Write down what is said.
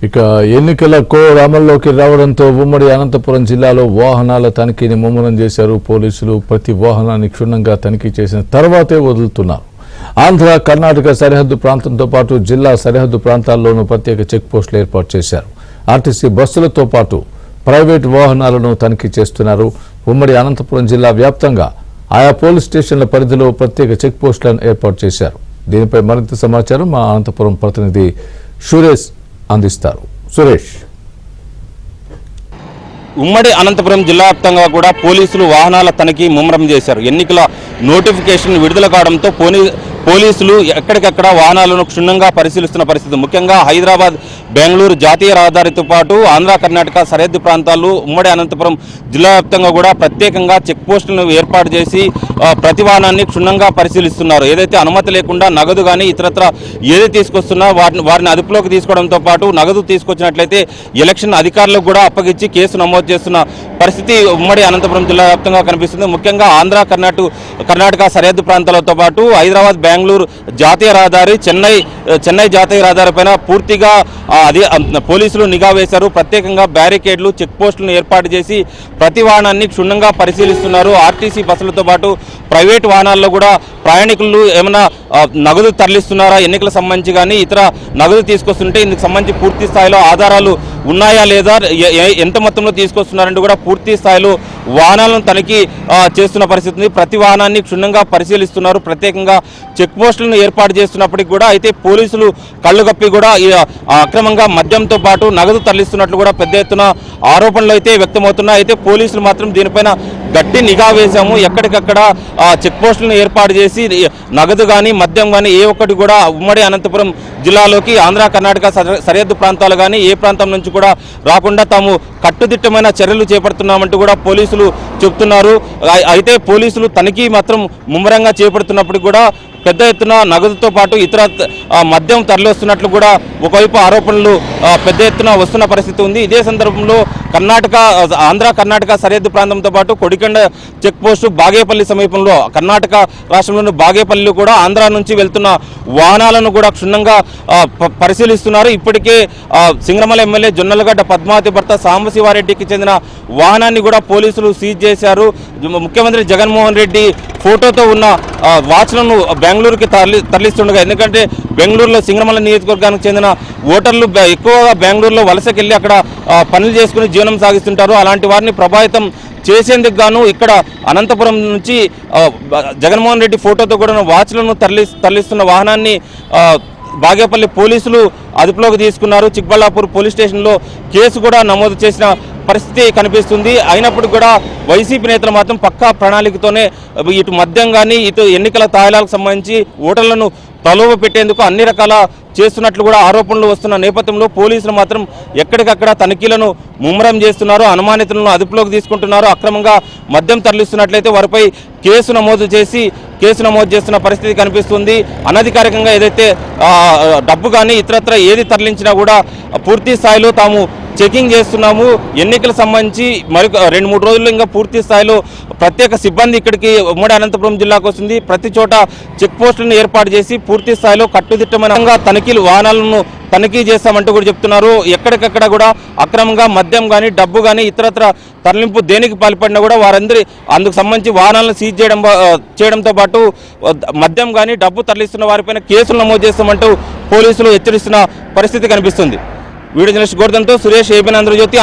ఇక ఎన్నికల కోడ్ అమల్లోకి రావడంతో ఉమ్మడి అనంతపురం జిల్లాలో వాహనాల తనిఖీని ముమ్మరం చేశారు పోలీసులు. ప్రతి వాహనాన్ని క్షుణ్ణంగా తనిఖీ చేసిన తర్వాతే వదులుతున్నారు. ఆంధ్ర కర్ణాటక సరిహద్దు ప్రాంతంతో పాటు జిల్లా సరిహద్దు ప్రాంతాల్లోనూ ప్రత్యేక చెక్ పోస్టులు ఏర్పాటు చేశారు. ఆర్టీసీ బస్సులతో పాటు ప్రైవేట్ వాహనాలను తనిఖీ చేస్తున్నారు. ఉమ్మడి అనంతపురం జిల్లా వ్యాప్తంగా ఆయా పోలీస్ స్టేషన్ల పరిధిలో ప్రత్యేక చెక్ పోస్టులను ఏర్పాటు చేశారు. దీనిపై మరింత సమాచారం మా అనంతపురం ప్రతినిధి సురేష్ అందిస్తారు. సురేష్, ఉమ్మడి అనంతపురం జిల్లా వ్యాప్తంగా కూడా పోలీసులు వాహనాల తనిఖీ ముమ్మరం చేశారు. ఎన్నికల నోటిఫికేషన్ విడుదల కావడంతో పోలీసులు ఎక్కడికక్కడ వాహనాలను క్షుణ్ణంగా పరిశీలిస్తున్న పరిస్థితి. ముఖ్యంగా హైదరాబాద్ బెంగళూరు జాతీయ రహదారితో పాటు ఆంధ్ర కర్ణాటక సరిహద్దు ప్రాంతాలు ఉమ్మడి అనంతపురం జిల్లా వ్యాప్తంగా కూడా ప్రత్యేకంగా చెక్ పోస్టులను ఏర్పాటు చేసి ప్రతి వాహనాన్ని క్షుణ్ణంగా పరిశీలిస్తున్నారు. ఏదైతే అనుమతి లేకుండా నగదు కానీ ఇతరత్ర ఏది తీసుకొస్తున్నా వారిని అదుపులోకి తీసుకోవడంతో పాటు నగదు తీసుకొచ్చినట్లయితే ఎలక్షన్ అధికారులకు కూడా అప్పగించి కేసు నమోదు చేస్తున్న పరిస్థితి ఉమ్మడి అనంతపురం జిల్లా వ్యాప్తంగా కనిపిస్తుంది. ముఖ్యంగా ఆంధ్ర కర్ణాటక సరిహద్దు ప్రాంతాలతో పాటు హైదరాబాద్ బెంగళూరు జాతీయ రహదారి చెన్నై జాతీయ రహదారి పైన పూర్తిగా పోలీసులు నిఘా వేశారు. ప్రత్యేకంగా బ్యారికేడ్లు చెక్ పోస్టులను ఏర్పాటు చేసి ప్రతి వాహనాన్ని క్షుణ్ణంగా పరిశీలిస్తున్నారు. ఆర్టీసీ బస్సులతో పాటు ప్రైవేట్ వాహనాల్లో కూడా ప్రయాణికులు ఏమైనా నగదు తరలిస్తున్నారా, ఎన్నికల సంబంధించి కానీ ఇతర నగదు తీసుకొస్తుంటే ఇందుకు సంబంధించి పూర్తి స్థాయిలో ఆధారాలు ఉన్నాయా లేదా, ఎంత మొత్తంలో తీసుకొస్తున్నారంటూ కూడా పూర్తి స్థాయిలో వాహనాలను తనిఖీ చేస్తున్న పరిస్థితి ఉంది. ప్రతి వాహనాన్ని క్షుణ్ణంగా పరిశీలిస్తున్నారు. ప్రత్యేకంగా చెక్ పోస్టులను ఏర్పాటు చేస్తున్నప్పటికీ కూడా అయితే పోలీసులు కళ్ళుగప్పి కూడా అక్రమంగా మద్యంతో పాటు నగదు తరలిస్తున్నట్లు కూడా పెద్ద ఎత్తున ఆరోపణలు అయితే వ్యక్తమవుతున్నాయి. అయితే పోలీసులు మాత్రం దీనిపైన గట్టి నిఘా వేశాము. ఎక్కడికక్కడ చెక్ పోస్టులను ఏర్పాటు చేసి నగదు కానీ మద్యం కానీ ఏ ఒక్కటి కూడా ఉమ్మడి అనంతపురం జిల్లాలోకి ఆంధ్ర కర్ణాటక సరిహద్దు ప్రాంతాలు కానీ ఏ ప్రాంతం నుంచి కూడా రాకుండా తాము కట్టుదిట్టమైన చర్యలు చేపడుతున్నామంటూ కూడా పోలీసులు చెబుతున్నారు. అయితే పోలీసులు తనిఖీ మాత్రం ముమ్మరంగా చేపడుతున్నప్పుడు కూడా పెద్ద ఎత్తున నగదుతో పాటు ఇతర మద్యం తరలిస్తున్నట్లు కూడా ఒకవైపు ఆరోపణలు పెద్ద ఎత్తున వస్తున్న పరిస్థితి ఉంది. ఇదే సందర్భంలో ఆంధ్ర కర్ణాటక సరిహద్దు ప్రాంతంతో పాటు కొడికొండ చెక్ పోస్టు బాగేపల్లి సమీపంలో కర్ణాటక రాష్ట్రంలోని బాగేపల్లిలో కూడా ఆంధ్ర నుంచి వెళ్తున్న వాహనాలను కూడా క్షుణ్ణంగా పరిశీలిస్తున్నారు. ఇప్పటికే సింగరమల ఎమ్మెల్యే జొన్నలగడ్డ పద్మావతి భర్త సాంబశివారెడ్డికి చెందిన వాహనాన్ని కూడా పోలీసులు సీజ్ చేశారు. ముఖ్యమంత్రి జగన్మోహన్ రెడ్డి ఫోటోతో ఉన్న వాచ్లను బెంగళూరుకి తరలిస్తుండగా, ఎందుకంటే బెంగళూరులో సింగరమల నియోజకవర్గానికి చెందిన ఓటర్లు ఎక్కువగా బెంగళూరులో వలసకెళ్ళి అక్కడ పనులు చేసుకుని జీవనం సాగిస్తుంటారు. అలాంటి వారిని ప్రభావితం చేసేందుకు గాను ఇక్కడ అనంతపురం నుంచి జగన్మోహన్ రెడ్డి ఫోటోతో కూడా వాచ్లను తరలిస్తున్న వాహనాన్ని బాగేపల్లి పోలీసులు అదుపులోకి తీసుకున్నారు. చిక్బళ్ళాపూర్ పోలీస్ స్టేషన్లో కేసు కూడా నమోదు చేసిన పరిస్థితి కనిపిస్తుంది. అయినప్పుడు కూడా వైసీపీ నేతలు మాత్రం పక్కా ప్రణాళికతోనే ఇటు మద్యం కానీ ఇటు ఎన్నికల తాయిలాలకు సంబంధించి ఓటర్లను ప్రలోభ పెట్టేందుకు అన్ని రకాల చేస్తున్నట్లు కూడా ఆరోపణలు వస్తున్న నేపథ్యంలో పోలీసులు మాత్రం ఎక్కడికక్కడ తనిఖీలను ముమ్మరం చేస్తున్నారు. అనుమానితులను అదుపులోకి తీసుకుంటున్నారు. అక్రమంగా మద్యం తరలిస్తున్నట్లయితే వారిపై కేసు నమోదు చేస్తున్న పరిస్థితి కనిపిస్తుంది. అనధికారికంగా ఏదైతే డబ్బు కానీ ఇతరత్ర ఏది తరలించినా కూడా పూర్తి స్థాయిలో తాము చెకింగ్ చేస్తున్నాము. ఎన్నికలకు సంబంధించి మరి 2-3 రోజుల్లో ఇంకా పూర్తి స్థాయిలో ప్రత్యేక సిబ్బంది ఇక్కడికి ఉమ్మడి అనంతపురం జిల్లాకు వస్తుంది. ప్రతి చోట చెక్ పోస్టులను ఏర్పాటు చేసి పూర్తి స్థాయిలో కట్టుదిట్టమైన వాహనాలను తనిఖీ చేస్తామంటూ కూడా చెప్తున్నారు. ఎక్కడికక్కడ కూడా అక్రమంగా మద్యం కానీ డబ్బు కానీ ఇతరత్ర తరలింపు దేనికి పాల్పడినా కూడా అందుకు సంబంధించి వాహనాలను సీజ్ చేయడంతో పాటు మద్యం కానీ డబ్బు తరలిస్తున్న వారిపైన కేసులు నమోదు చేస్తామంటూ పోలీసులు హెచ్చరిస్తున్న పరిస్థితి కనిపిస్తుంది. వీడియో జర్నలిస్ట్ గోర్ధన్తో సురేష్, ఏబీఎన్ ఆంధ్రజ్యోతి.